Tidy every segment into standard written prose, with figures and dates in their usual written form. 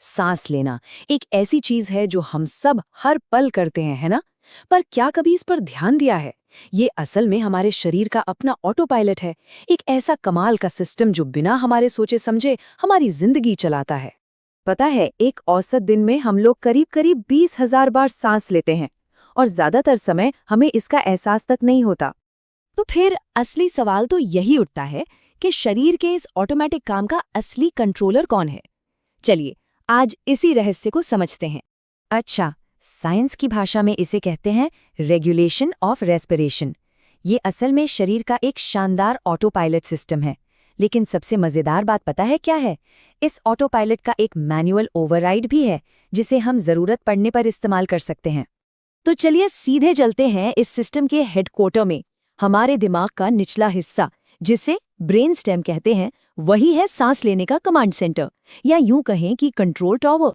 सांस लेना एक ऐसी चीज है जो हम सब हर पल करते हैं, है ना? पर क्या कभी इस पर ध्यान दिया है? ये असल में हमारे शरीर का अपना ऑटो पायलट है, एक ऐसा कमाल का सिस्टम जो बिना हमारे सोचे समझे हमारी जिंदगी चलाता है। पता है, एक औसत दिन में हम लोग करीब करीब 20,000 बार सांस लेते हैं और ज्यादातर समय हमें इसका एहसास तक नहीं होता। तो फिर असली सवाल तो यही उठता है कि शरीर के इस ऑटोमेटिक काम का असली कंट्रोलर कौन है? चलिए आज इसी रहस्य को समझते हैं। अच्छा, साइंस की भाषा में इसे कहते हैं रेगुलेशन ऑफ रेस्पिरेशन। ये असल में शरीर का एक शानदार ऑटो पायलट सिस्टम है। लेकिन सबसे मजेदार बात पता है क्या है? इस ऑटो पायलट का एक मैनुअल ओवरराइड भी है, जिसे हम जरूरत पड़ने पर इस्तेमाल कर सकते हैं। तो चलिए सीधे चलते हैं इस सिस्टम के हेडक्वार्टर में। हमारे दिमाग का निचला हिस्सा, जिसे ब्रेन स्टेम कहते हैं, वही है सांस लेने का कमांड सेंटर, या यूं कहें कि कंट्रोल टावर।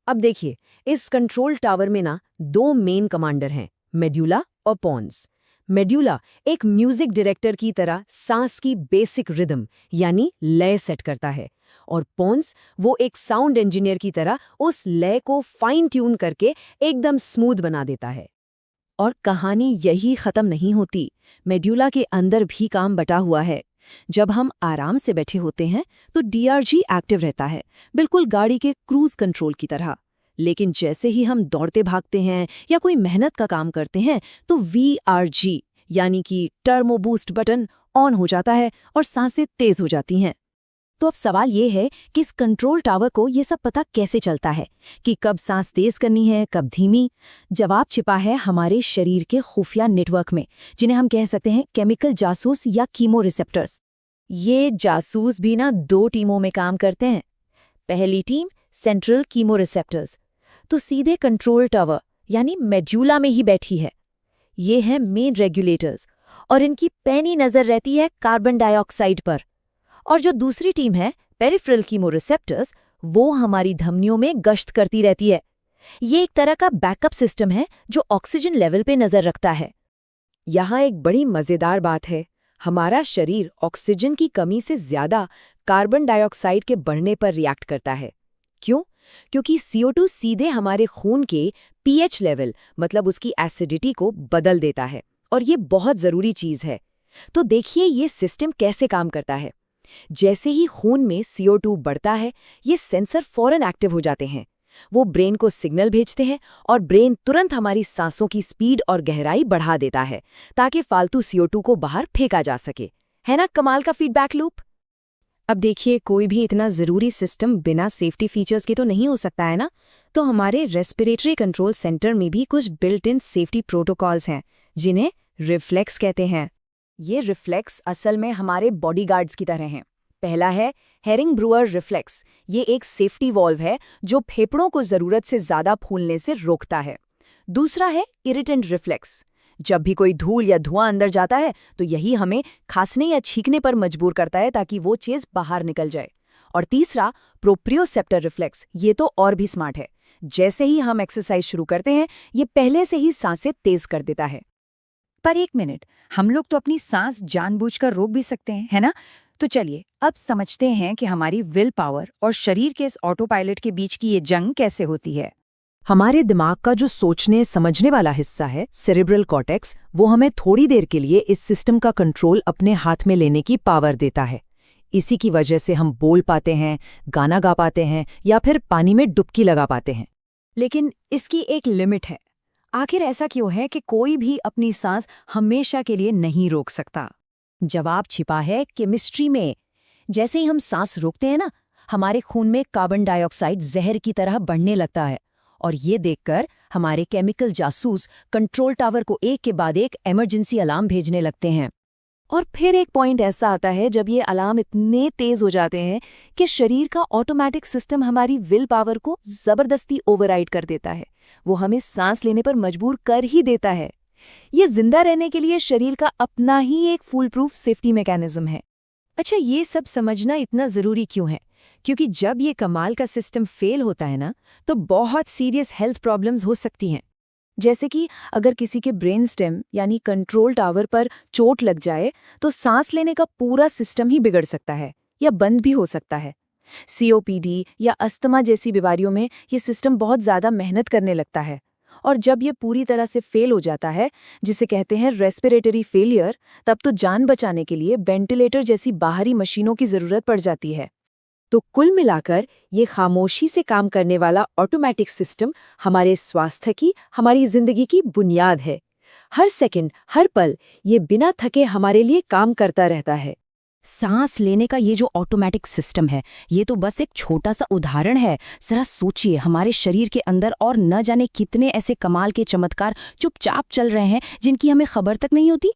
अब देखिए, इस कंट्रोल टावर में ना दो मेन कमांडर हैं, मेड्यूला और पोन्स। मेड्यूला एक म्यूजिक डायरेक्टर की तरह सांस की बेसिक रिदम यानी लय सेट करता है, और पोन्स वो एक साउंड इंजीनियर की तरह उस लय को फाइन ट्यून करके एकदम स्मूथ बना देता है। और कहानी यही खत्म नहीं होती। मेड्यूला के अंदर भी काम बटा हुआ है। जब हम आराम से बैठे होते हैं तो डीआरजी एक्टिव रहता है, बिल्कुल गाड़ी के क्रूज कंट्रोल की तरह। लेकिन जैसे ही हम दौड़ते भागते हैं या कोई मेहनत का काम करते हैं तो वीआरजी यानी कि टर्बो बूस्ट बटन ऑन हो जाता है और सांसें तेज हो जाती हैं। तो अब सवाल ये है कि इस कंट्रोल टावर को ये सब पता कैसे चलता है कि कब सांस तेज करनी है, कब धीमी? जवाब छिपा है हमारे शरीर के खुफिया नेटवर्क में, जिन्हें हम कह सकते हैं केमिकल जासूस या कीमो रिसेप्टर्स। ये जासूस भी ना दो टीमों में काम करते हैं। पहली टीम सेंट्रल कीमो रिसेप्टर्स, तो सीधे कंट्रोल टावर यानी मेड्यूला में ही बैठी है। ये हैं मेन रेगुलेटर्स और इनकी पैनी नजर रहती है कार्बन डाइऑक्साइड पर। और जो दूसरी टीम है पेरिफेरल कीमोरिसेप्टर्स, वो हमारी धमनियों में गश्त करती रहती है। ये एक तरह का बैकअप सिस्टम है जो ऑक्सीजन लेवल पे नजर रखता है। यहाँ एक बड़ी मजेदार बात है, हमारा शरीर ऑक्सीजन की कमी से ज्यादा कार्बन डाइऑक्साइड के बढ़ने पर रिएक्ट करता है। क्यों? क्योंकि CO2 सीधे हमारे खून के pH लेवल, मतलब उसकी एसिडिटी को बदल देता है, और ये बहुत जरूरी चीज है। तो देखिए ये सिस्टम कैसे काम करता है। जैसे ही खून में CO2 बढ़ता है, ये सेंसर फौरन एक्टिव हो जाते हैं। वो ब्रेन को सिग्नल भेजते हैं और ब्रेन तुरंत हमारी सांसों की स्पीड और गहराई बढ़ा देता है, ताकि फालतू CO2 को बाहर फेंका जा सके। है ना कमाल का फीडबैक लूप? अब देखिए, कोई भी इतना ज़रूरी सिस्टम बिना सेफ्टी फीचर्स के तो नहीं हो सकता है ना। तो हमारे रेस्पिरेटरी कंट्रोल सेंटर में भी कुछ बिल्ट इन सेफ्टी प्रोटोकॉल्स हैं, जिन्हें रिफ्लेक्स कहते हैं। ये रिफ्लेक्स असल में हमारे बॉडीगार्ड्स की तरह हैं। पहला है हेरिंग ब्रूअर रिफ्लेक्स। ये एक सेफ्टी वॉल्व है जो फेफड़ों को ज़रूरत से ज़्यादा फूलने से रोकता है। दूसरा है इरिटेंट रिफ्लेक्स। जब भी कोई धूल या धुआं अंदर जाता है तो यही हमें खांसने या छींकने पर मजबूर करता है, ताकि वो चीज़ बाहर निकल जाए। और तीसरा प्रोप्रियोसेप्टर रिफ्लेक्स। ये तो और भी स्मार्ट है। जैसे ही हम एक्सरसाइज शुरू करते हैं, ये पहले से ही सांसें तेज कर देता है। पर एक मिनट, हम लोग तो अपनी सांस जानबूझकर रोक भी सकते हैं, है ना? तो चलिए अब समझते हैं कि हमारी विल पावर और शरीर के इस ऑटो पायलट के बीच की ये जंग कैसे होती है। हमारे दिमाग का जो सोचने समझने वाला हिस्सा है, सेरेब्रल कॉर्टेक्स, वो हमें थोड़ी देर के लिए इस सिस्टम का कंट्रोल अपने हाथ में लेने की पावर देता है। इसी की वजह से हम बोल पाते हैं, गाना गा पाते हैं या फिर पानी में डुबकी लगा पाते हैं। लेकिन इसकी एक लिमिट है। आखिर ऐसा क्यों है कि कोई भी अपनी सांस हमेशा के लिए नहीं रोक सकता? जवाब छिपा है केमिस्ट्री में। जैसे ही हम सांस रोकते हैं ना, हमारे खून में कार्बन डाइऑक्साइड जहर की तरह बढ़ने लगता है, और ये देखकर हमारे केमिकल जासूस कंट्रोल टावर को एक के बाद एक इमरजेंसी अलार्म भेजने लगते हैं। और फिर एक पॉइंट ऐसा आता है जब ये अलार्म इतने तेज हो जाते हैं कि शरीर का ऑटोमेटिक सिस्टम हमारी विल पावर को जबरदस्ती ओवरराइड कर देता है। वो हमें सांस लेने पर मजबूर कर ही देता है। ये जिंदा रहने के लिए शरीर का अपना ही एक फुल प्रूफ सेफ्टी मैकेनिज्म है। अच्छा, ये सब समझना इतना ज़रूरी क्यों है? क्योंकि जब ये कमाल का सिस्टम फेल होता है ना, तो बहुत सीरियस हेल्थ प्रॉब्लम्स हो सकती हैं। जैसे कि अगर किसी के ब्रेन स्टेम यानी कंट्रोल टावर पर चोट लग जाए तो सांस लेने का पूरा सिस्टम ही बिगड़ सकता है या बंद भी हो सकता है। COPD या अस्थमा जैसी बीमारियों में ये सिस्टम बहुत ज़्यादा मेहनत करने लगता है। और जब ये पूरी तरह से फेल हो जाता है, जिसे कहते हैं रेस्पिरेटरी फेलियर, तब तो जान बचाने के लिए वेंटिलेटर जैसी बाहरी मशीनों की ज़रूरत पड़ जाती है। तो कुल मिलाकर ये खामोशी से काम करने वाला ऑटोमेटिक सिस्टम हमारे स्वास्थ्य की, हमारी जिंदगी की बुनियाद है। हर सेकंड, हर पल ये बिना थके हमारे लिए काम करता रहता है। सांस लेने का ये जो ऑटोमेटिक सिस्टम है, ये तो बस एक छोटा सा उदाहरण है। जरा सोचिए, हमारे शरीर के अंदर और न जाने कितने ऐसे कमाल के चमत्कार चुपचाप चल रहे हैं जिनकी हमें खबर तक नहीं होती।